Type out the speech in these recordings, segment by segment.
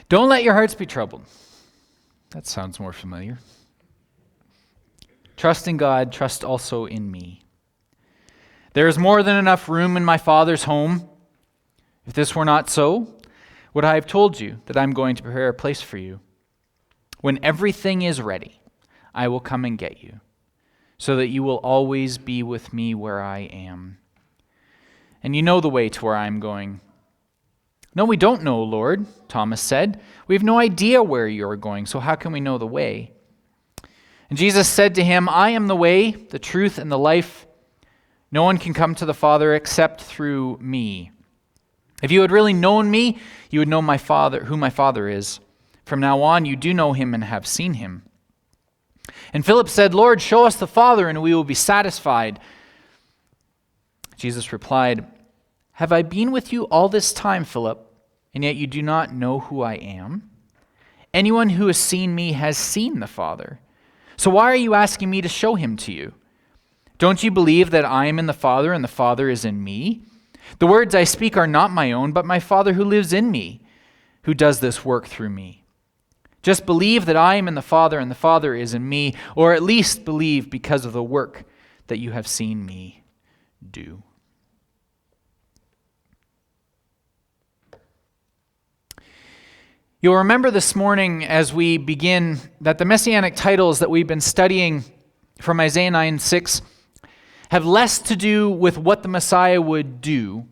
Don't let your hearts be troubled. That sounds more familiar. Trust in God, trust also in me. There is more than enough room in my Father's home. If this were not so, would I have told you that I'm going to prepare a place for you? When everything is ready, I will come and get you, so that you will always be with me where I am. And you know the way to where I am going. No, we don't know, Lord, Thomas said. We have no idea where you are going, so how can we know the way? And Jesus said to him, I am the way, the truth, and the life. No one can come to the Father except through me. If you had really known me, you would know my Father, who my Father is. From now on, you do know him and have seen him. And Philip said, Lord, show us the Father, and we will be satisfied. Jesus replied, have I been with you all this time, Philip, and yet you do not know who I am? Anyone who has seen me has seen the Father. So why are you asking me to show him to you? Don't you believe that I am in the Father and the Father is in me? The words I speak are not my own, but my Father who lives in me, who does this work through me. Just believe that I am in the Father and the Father is in me, or at least believe because of the work that you have seen me do. You'll remember this morning as we begin that the messianic titles that we've been studying from Isaiah 9:6 have less to do with what the Messiah would do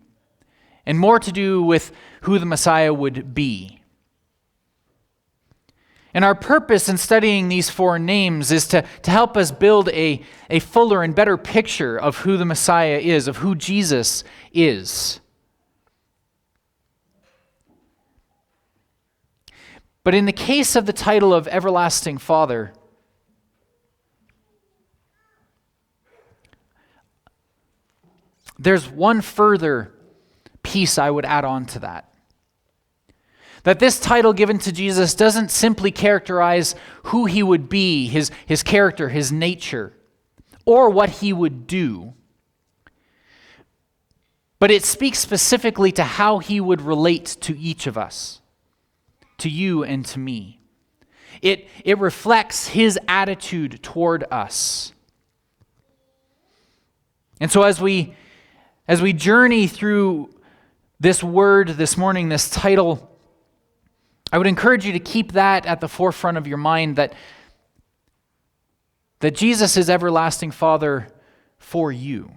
and more to do with who the Messiah would be. And our purpose in studying these four names is to help us build a fuller and better picture of who the Messiah is, of who Jesus is. But in the case of the title of Everlasting Father, there's one further piece I would add on to that. That this title given to Jesus doesn't simply characterize who he would be, his character, his nature, or what he would do. But it speaks specifically to how he would relate to each of us, to you and to me. It reflects his attitude toward us. And so as we journey through this word this morning, this title, I would encourage you to keep that at the forefront of your mind, that Jesus is everlasting Father for you.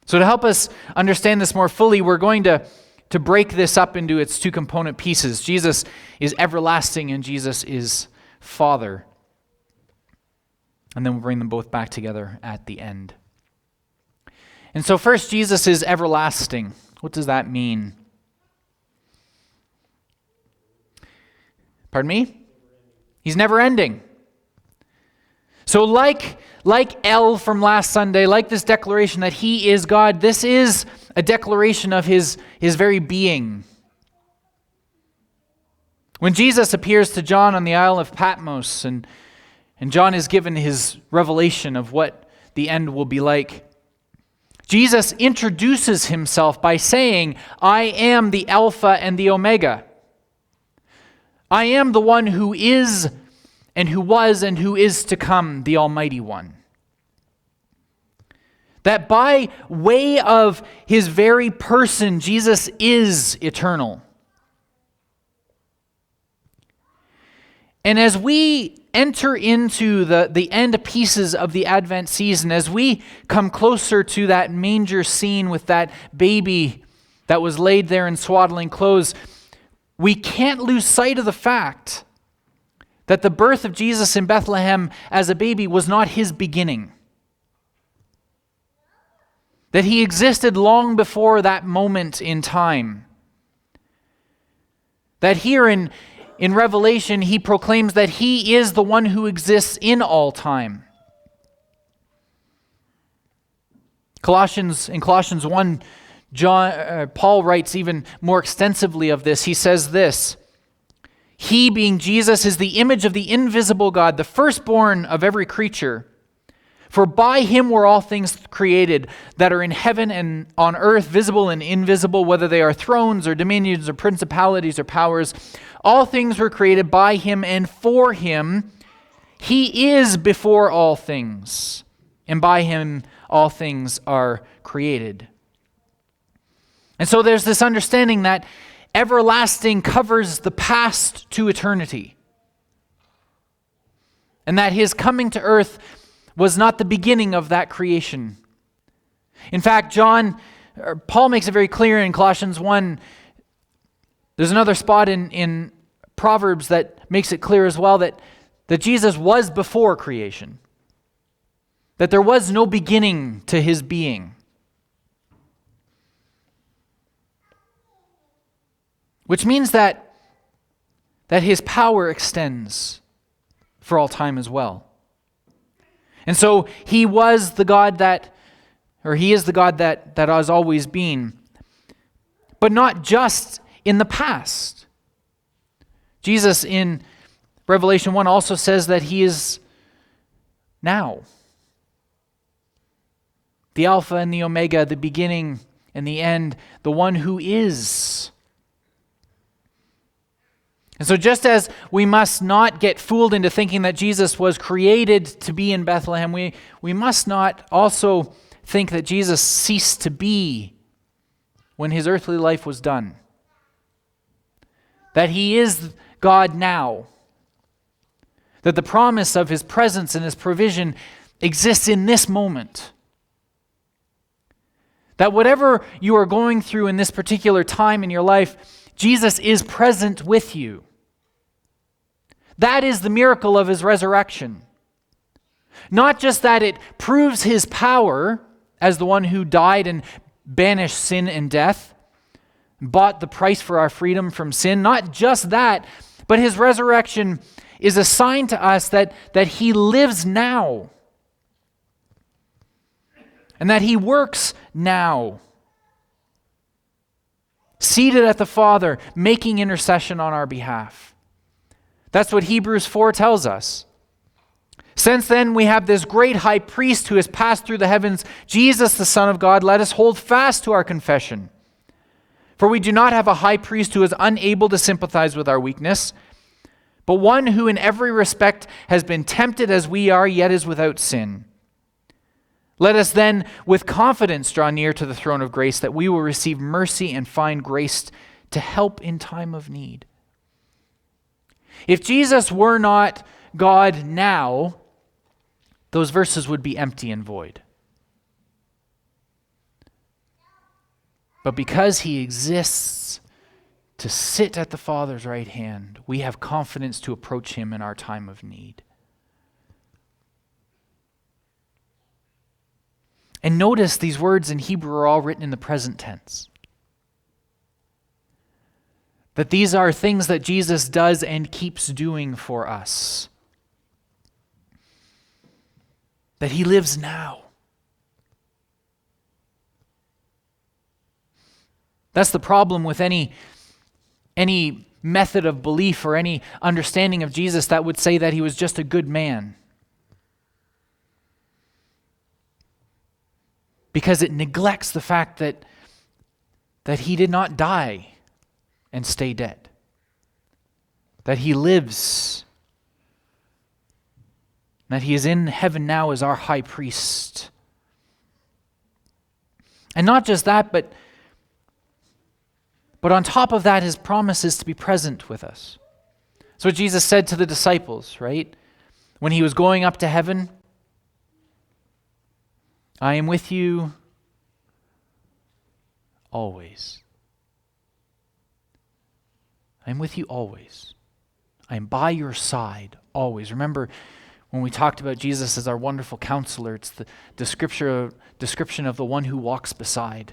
So to help us understand this more fully, we're going to break this up into its two component pieces. Jesus is everlasting and Jesus is Father. And then we'll bring them both back together at the end. And so first, Jesus is everlasting. What does that mean? Pardon me? He's never ending. So like El from last Sunday, like this declaration that he is God, this is a declaration of his very being. When Jesus appears to John on the Isle of Patmos, and John is given his revelation of what the end will be like, Jesus introduces himself by saying, I am the Alpha and the Omega. I am the one who is and who was and who is to come, the Almighty One. That by way of his very person, Jesus is eternal. And as we enter into the end pieces of the Advent season, as we come closer to that manger scene with that baby that was laid there in swaddling clothes, we can't lose sight of the fact that the birth of Jesus in Bethlehem as a baby was not his beginning. That he existed long before that moment in time. That here in Revelation, he proclaims that he is the one who exists in all time. In Colossians 1, Paul writes even more extensively of this. He says this, he, being Jesus, is the image of the invisible God, the firstborn of every creature. For by him were all things created that are in heaven and on earth, visible and invisible, whether they are thrones or dominions or principalities or powers. All things were created by him and for him. He is before all things, and by him all things are created. And so there's this understanding that everlasting covers the past to eternity, and that his coming to earth was not the beginning of that creation. In fact, Paul makes it very clear in Colossians 1. There's another spot in Proverbs that makes it clear as well that Jesus was before creation, that there was no beginning to his being. Which means that his power extends for all time as well. And so he is the God that has always been, but not just in the past. Jesus in Revelation 1 also says that he is now. The Alpha and the Omega, the beginning and the end, the one who is. And so just as we must not get fooled into thinking that Jesus was created to be in Bethlehem, we must not also think that Jesus ceased to be when his earthly life was done. That he is God now. That the promise of his presence and his provision exists in this moment. That whatever you are going through in this particular time in your life, Jesus is present with you. That is the miracle of his resurrection. Not just that it proves his power as the one who died and banished sin and death, bought the price for our freedom from sin. Not just that, but his resurrection is a sign to us that he lives now. And that he works now. Seated at the Father, making intercession on our behalf. That's what Hebrews 4 tells us. Since then we have this great high priest who has passed through the heavens, Jesus the Son of God. Let us hold fast to our confession. For we do not have a high priest who is unable to sympathize with our weakness, but one who in every respect has been tempted as we are, yet is without sin. Let us then with confidence draw near to the throne of grace, that we will receive mercy and find grace to help in time of need. If Jesus were not God now, those verses would be empty and void. But because he exists to sit at the Father's right hand, we have confidence to approach him in our time of need. And notice these words in Hebrew are all written in the present tense. That these are things that Jesus does and keeps doing for us. That he lives now. That's the problem with any method of belief or any understanding of Jesus that would say that he was just a good man. Because it neglects the fact that he did not die and stay dead. That he lives. That he is in heaven now as our high priest. And not just that, but on top of that, his promise is to be present with us. That's what Jesus said to the disciples, right? When he was going up to heaven, I am with you always. I am with you always. I am by your side always. Remember, when we talked about Jesus as our wonderful counselor, it's the description of the one who walks beside.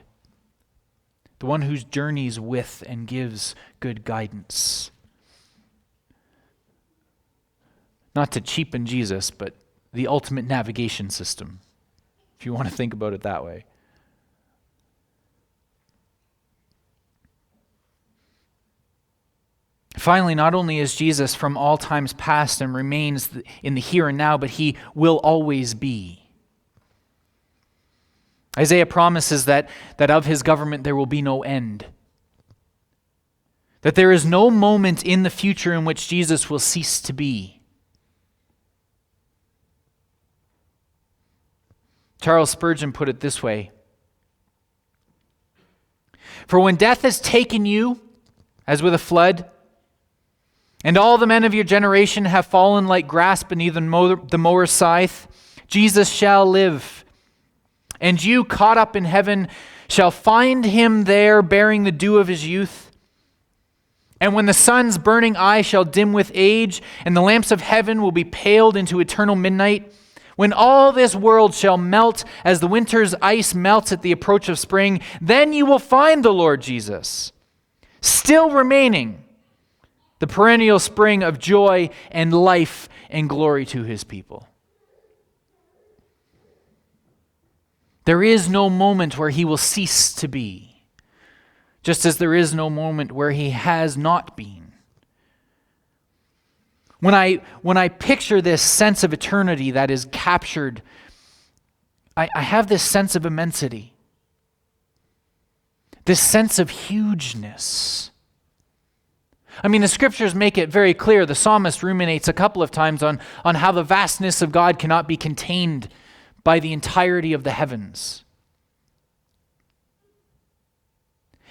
The one who journeys with and gives good guidance. Not to cheapen Jesus, but the ultimate navigation system, if you want to think about it that way. Finally, not only is Jesus from all times past and remains in the here and now, but he will always be. Isaiah promises that of his government there will be no end. That there is no moment in the future in which Jesus will cease to be. Charles Spurgeon put it this way: "For when death has taken you, as with a flood, and all the men of your generation have fallen like grass beneath the mower's scythe, Jesus shall live. And you, caught up in heaven, shall find him there bearing the dew of his youth. And when the sun's burning eye shall dim with age, and the lamps of heaven will be paled into eternal midnight, when all this world shall melt as the winter's ice melts at the approach of spring, then you will find the Lord Jesus, still remaining, the perennial spring of joy and life and glory to his people." There is no moment where he will cease to be, just as there is no moment where he has not been. When I picture this sense of eternity that is captured, I have this sense of immensity, this sense of hugeness. I mean, the scriptures make it very clear. The psalmist ruminates a couple of times on how the vastness of God cannot be contained by the entirety of the heavens.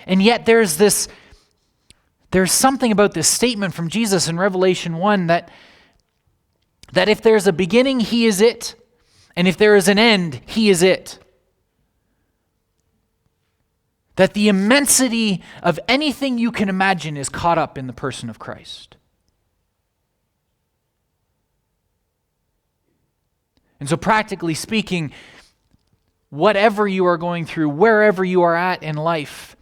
And yet there's something about this statement from Jesus in Revelation 1 that if there's a beginning, he is it. And if there is an end, he is it. That the immensity of anything you can imagine is caught up in the person of Christ. And so practically speaking, whatever you are going through, wherever you are at in life,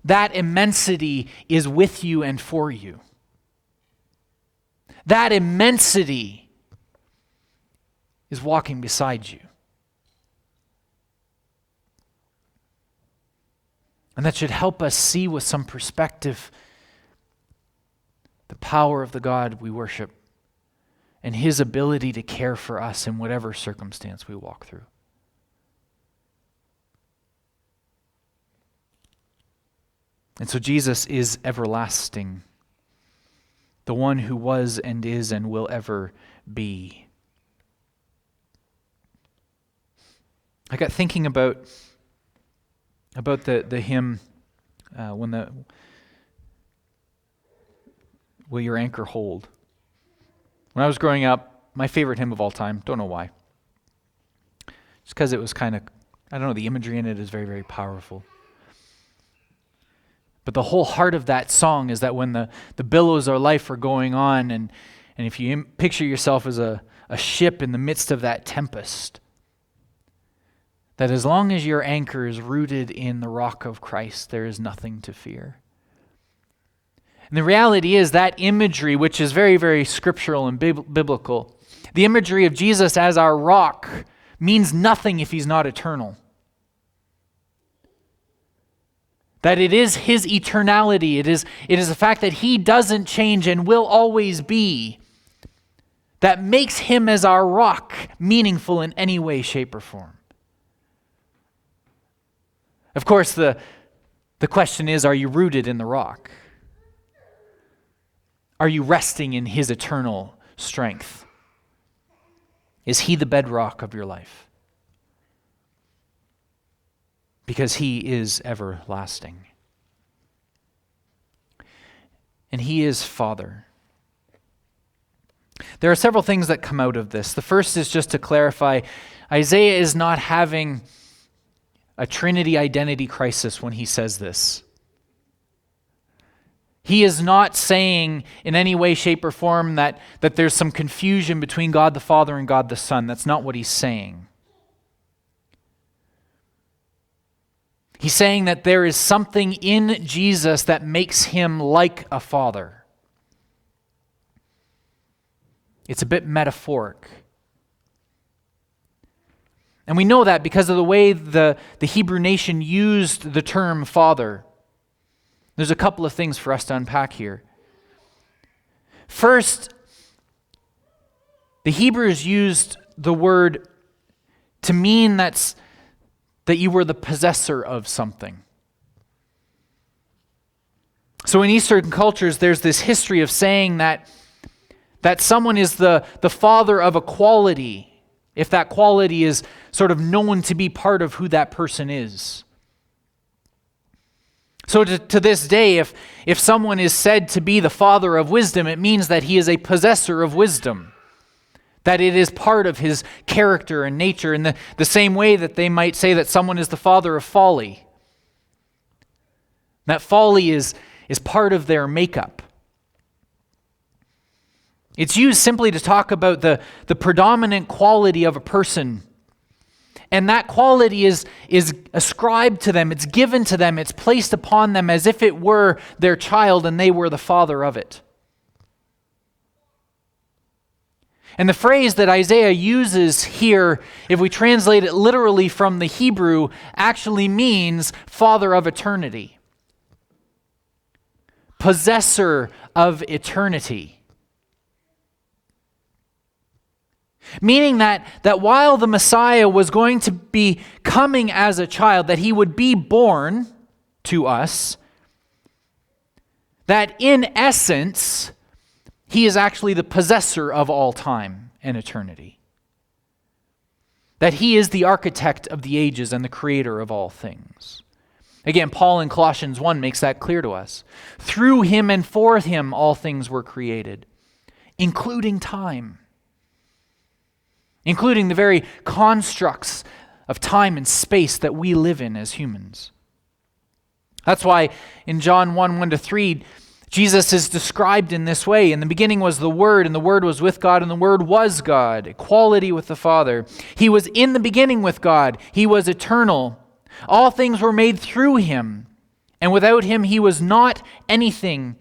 that immensity is with you and for you. That immensity is walking beside you. And that should help us see with some perspective the power of the God we worship and his ability to care for us in whatever circumstance we walk through. And so Jesus is everlasting, the one who was and is and will ever be. I got thinking about the hymn, Will Your Anchor Hold? When I was growing up, my favorite hymn of all time, don't know why. Just because it was kind of, I don't know, the imagery in it is very, very powerful. But the whole heart of that song is that when the billows of life are going on, and if you picture yourself as a ship in the midst of that tempest, that as long as your anchor is rooted in the rock of Christ, there is nothing to fear. And the reality is that imagery, which is very, very scriptural and biblical, the imagery of Jesus as our rock means nothing if he's not eternal. That it is his eternality, it is the fact that he doesn't change and will always be, that makes him as our rock meaningful in any way, shape, or form. Of course, the question is, are you rooted in the rock? Are you resting in his eternal strength? Is he the bedrock of your life? Because he is everlasting. And he is Father. There are several things that come out of this. The first is just to clarify, Isaiah is not having a Trinity identity crisis when he says this. He is not saying in any way, shape, or form that there's some confusion between God the Father and God the Son. That's not what he's saying. He's saying that there is something in Jesus that makes him like a father. It's a bit metaphoric. And we know that because of the way the Hebrew nation used the term father. There's a couple of things for us to unpack here. First, the Hebrews used the word to mean that that you were the possessor of something. So in Eastern cultures, there's this history of saying that someone is the father of a quality, if that quality is sort of known to be part of who that person is. So to this day, if someone is said to be the father of wisdom, it means that he is a possessor of wisdom, that it is part of his character and nature, in the same way that they might say that someone is the father of folly. That folly is part of their makeup. It's used simply to talk about the predominant quality of a person. And that quality is ascribed to them, it's given to them, it's placed upon them as if it were their child and they were the father of it. And the phrase that Isaiah uses here, if we translate it literally from the Hebrew, actually means father of eternity. Possessor of eternity. Meaning that while the Messiah was going to be coming as a child, that he would be born to us, that in essence, he is actually the possessor of all time and eternity. That he is the architect of the ages and the creator of all things. Again, Paul in Colossians 1 makes that clear to us. Through him and for him all things were created, including time. Including the very constructs of time and space that we live in as humans. That's why in John 1:1-3, Jesus is described in this way. In the beginning was the Word, and the Word was with God, and the Word was God, equality with the Father. He was in the beginning with God. He was eternal. All things were made through him, and without him he was not anything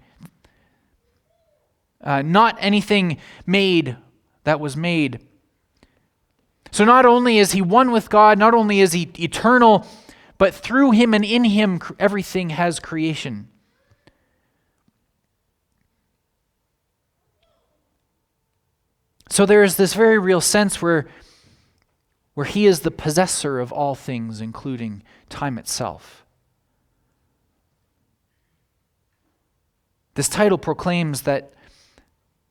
made that was made. So not only is he one with God, not only is he eternal, but through him and in him everything has creation. So there is this very real sense where he is the possessor of all things, including time itself. This title proclaims that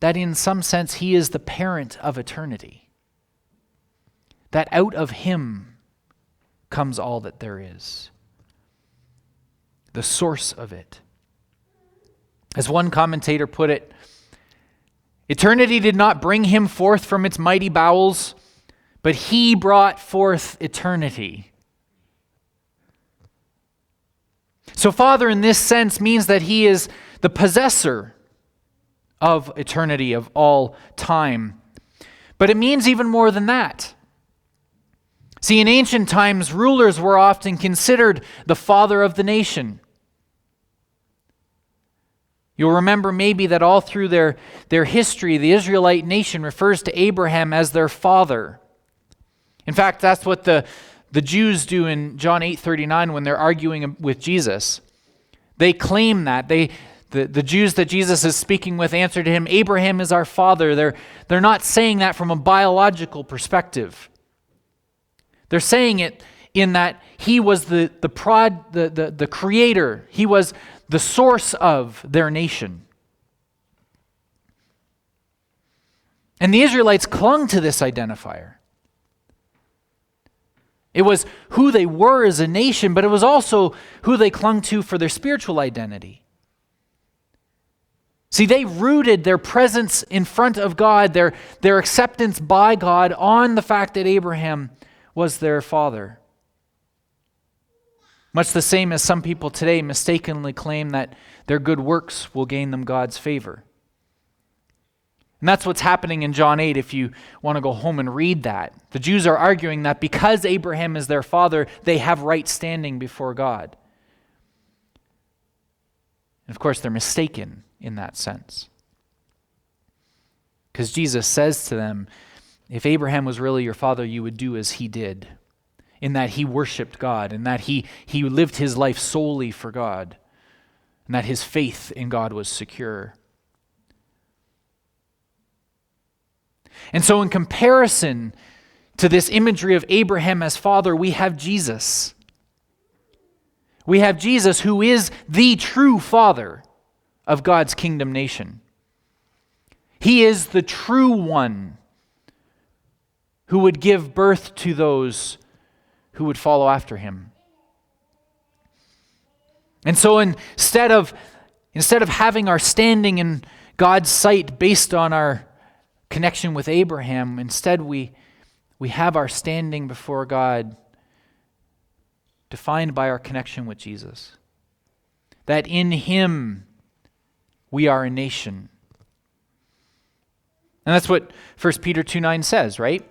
in some sense he is the parent of eternity. That out of him comes all that there is. The source of it. As one commentator put it, eternity did not bring him forth from its mighty bowels, but he brought forth eternity. So Father in this sense means that he is the possessor of eternity, of all time. But it means even more than that. See, in ancient times, rulers were often considered the father of the nation. You'll remember maybe that all through their history, the Israelite nation refers to Abraham as their father. In fact, that's what the Jews do in John 8:39 when they're arguing with Jesus. They claim that. The Jews that Jesus is speaking with answer to him, Abraham is our father. They're not saying that from a biological perspective. They're saying it in that he was the creator. He was the source of their nation. And the Israelites clung to this identifier. It was who they were as a nation, but it was also who they clung to for their spiritual identity. See, they rooted their presence in front of God, their acceptance by God on the fact that Abraham was their father. Much the same as some people today mistakenly claim that their good works will gain them God's favor. And that's what's happening in John 8 if you want to go home and read that. The Jews are arguing that because Abraham is their father, they have right standing before God. And of course, they're mistaken in that sense. Because Jesus says to them, if Abraham was really your father, you would do as he did, in that he worshiped God, in that he lived his life solely for God, and that his faith in God was secure. And so in comparison to this imagery of Abraham as father, we have Jesus. We have Jesus, who is the true father of God's kingdom nation. He is the true one who would give birth to those who would follow after him. And so instead of having our standing in God's sight based on our connection with Abraham, instead we have our standing before God defined by our connection with Jesus. That in him we are a nation. And that's what 1 Peter 2:9 says, right?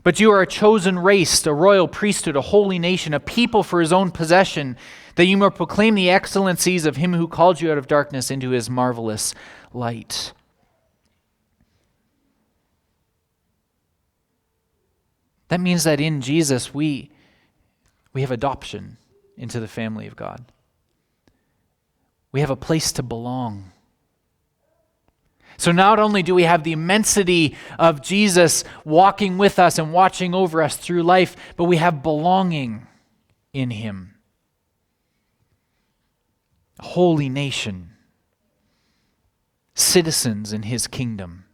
But you are a chosen race, a royal priesthood, a holy nation, a people for his own possession, that you may proclaim the excellencies of him who called you out of darkness into his marvelous light. That means that in Jesus we have adoption into the family of God. We have a place to belong. So not only do we have the immensity of Jesus walking with us and watching over us through life, but we have belonging in him. A holy nation, citizens in his kingdom.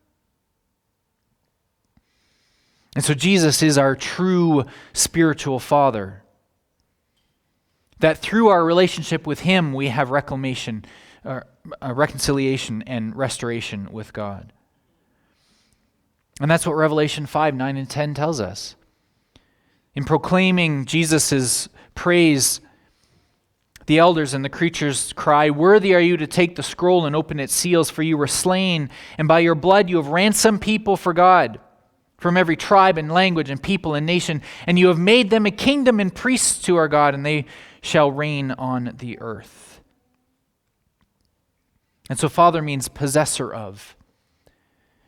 And so Jesus is our true spiritual father. That through our relationship with him, we have reconciliation and restoration with God. And that's what Revelation 5, 9, and 10 tells us. In proclaiming Jesus' praise, the elders and the creatures cry, "Worthy are you to take the scroll and open its seals, for you were slain, and by your blood you have ransomed people for God, from every tribe and language and people and nation, and you have made them a kingdom and priests to our God, and they shall reign on the earth." And so father means possessor of,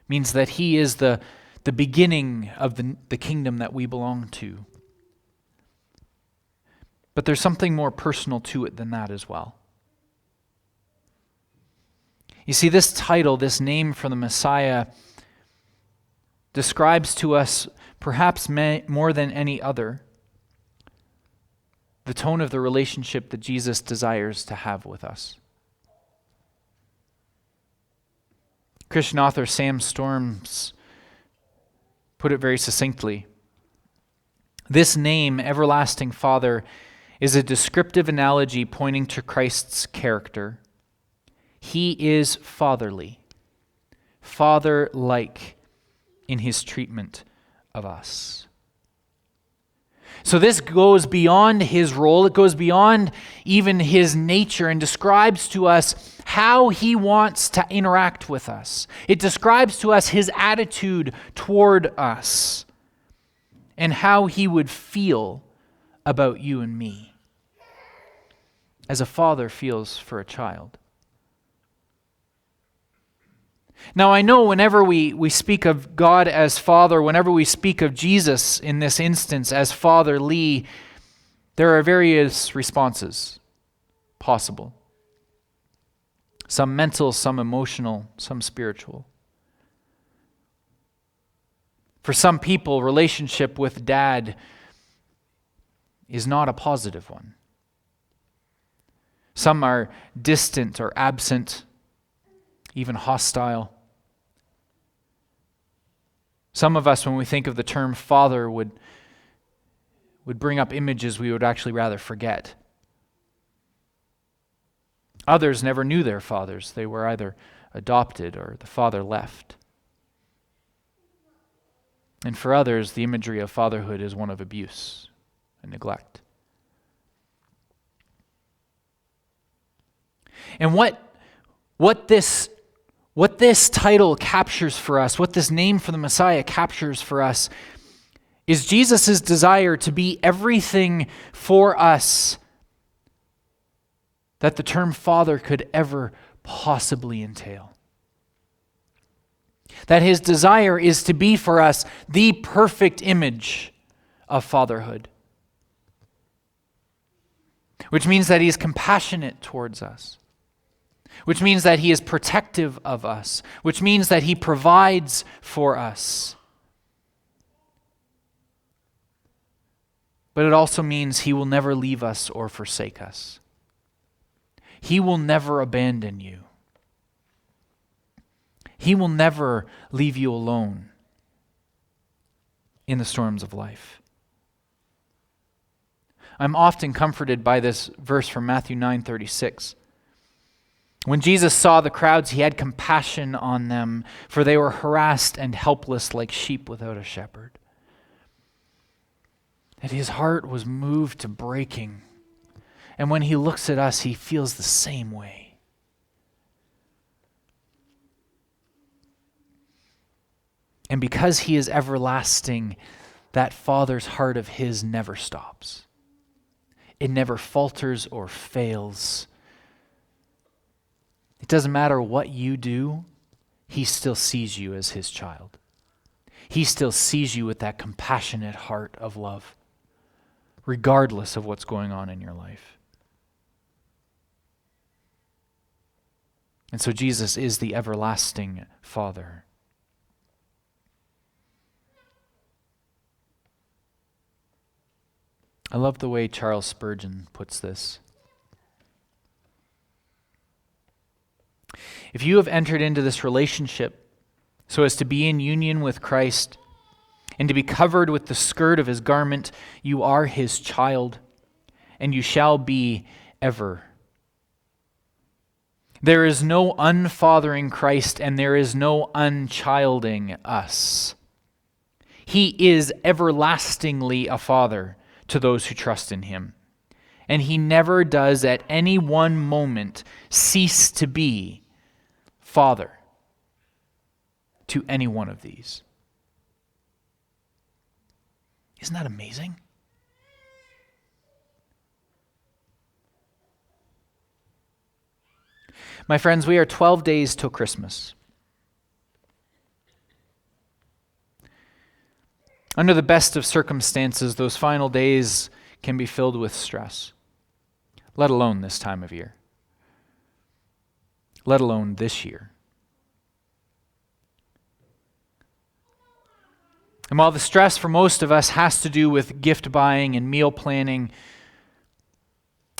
means that he is the beginning of the kingdom that we belong to. But there's something more personal to it than that as well. You see, this title, this name for the Messiah, describes to us, perhaps more than any other, the tone of the relationship that Jesus desires to have with us. Christian author Sam Storms put it very succinctly. This name, Everlasting Father, is a descriptive analogy pointing to Christ's character. He is fatherly, father-like in his treatment of us. So this goes beyond his role. It goes beyond even his nature and describes to us how he wants to interact with us. It describes to us his attitude toward us and how he would feel about you and me, as a father feels for a child. Now, I know whenever we speak of God as Father, whenever we speak of Jesus in this instance as Father Lee, there are various responses possible. Some mental, some emotional, some spiritual. For some people, relationship with dad is not a positive one. Some are distant or absent, even hostile. Some of us, when we think of the term father, would bring up images we would actually rather forget. Others never knew their fathers. They were either adopted or the father left. And for others, the imagery of fatherhood is one of abuse and neglect. And what this title captures for us, what this name for the Messiah captures for us, is Jesus' desire to be everything for us that the term father could ever possibly entail. That his desire is to be for us the perfect image of fatherhood. Which means that he is compassionate towards us. Which means that he is protective of us. Which means that he provides for us. but it also means He will never leave us or forsake us. He will never abandon you. He will never leave you alone in the storms of life. I'm often comforted by this verse from Matthew 9:36. When Jesus saw the crowds, He had compassion on them, for they were harassed and helpless like sheep without a shepherd. That His heart was moved to breaking. And when He looks at us, He feels the same way. And because He is everlasting, that Father's heart of His never stops. It never falters or fails. It doesn't matter what you do, He still sees you as His child. He still sees you with that compassionate heart of love, regardless of what's going on in your life. And so Jesus is the everlasting Father. I love the way Charles Spurgeon puts this. If you have entered into this relationship so as to be in union with Christ and to be covered with the skirt of His garment, you are His child, and you shall be ever. There is no unfathering Christ, and there is no unchilding us. He is everlastingly a father to those who trust in Him. And He never does at any one moment cease to be Father to any one of these. Isn't that amazing? My friends, we are 12 days till Christmas. Under the best of circumstances, those final days can be filled with stress, let alone this time of year, let alone this year. And while the stress for most of us has to do with gift buying and meal planning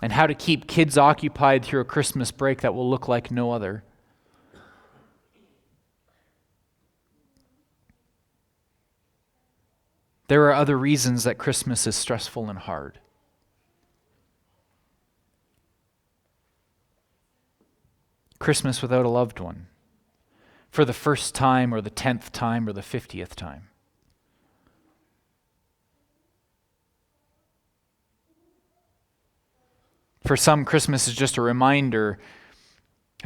and how to keep kids occupied through a Christmas break that will look like no other, there are other reasons that Christmas is stressful and hard. Christmas without a loved one, for the first time or the 10th time or the 50th time. For some, Christmas is just a reminder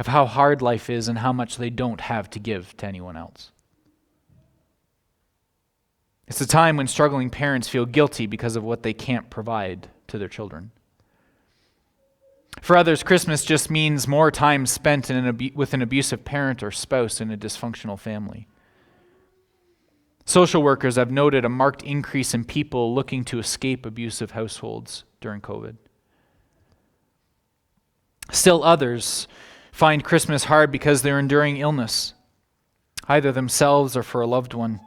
of how hard life is and how much they don't have to give to anyone else. It's a time when struggling parents feel guilty because of what they can't provide to their children. For others, Christmas just means more time spent with an abusive parent or spouse in a dysfunctional family. Social workers have noted a marked increase in people looking to escape abusive households during COVID. Still others find Christmas hard because they're enduring illness, either themselves or for a loved one.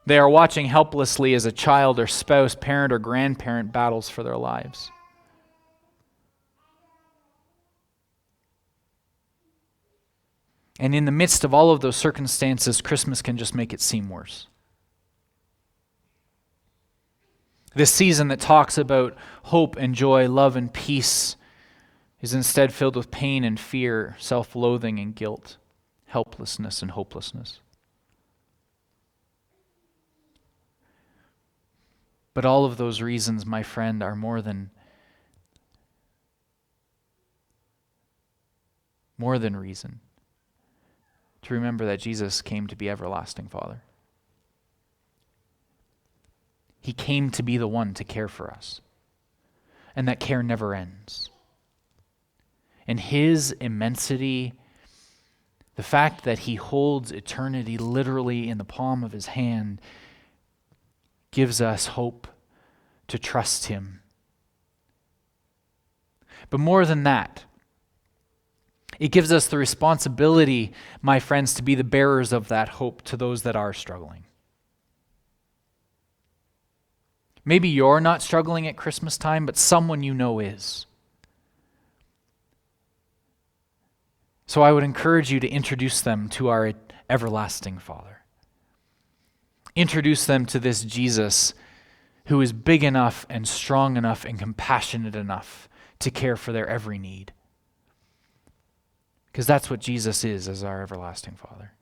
They are watching helplessly as a child or spouse, parent or grandparent battles for their lives. And in the midst of all of those circumstances, Christmas can just make it seem worse. This season that talks about hope and joy, love and peace is instead filled with pain and fear, self-loathing and guilt, helplessness and hopelessness. But all of those reasons, my friend, are more than reason to remember that Jesus came to be everlasting Father. He came to be the one to care for us, and that care never ends. And His immensity, the fact that He holds eternity literally in the palm of His hand, gives us hope to trust Him. But more than that, it gives us the responsibility, my friends, to be the bearers of that hope to those that are struggling. Maybe you're not struggling at Christmas time, but someone you know is. So I would encourage you to introduce them to our everlasting Father. Introduce them to this Jesus who is big enough and strong enough and compassionate enough to care for their every need. Because that's what Jesus is as our everlasting Father.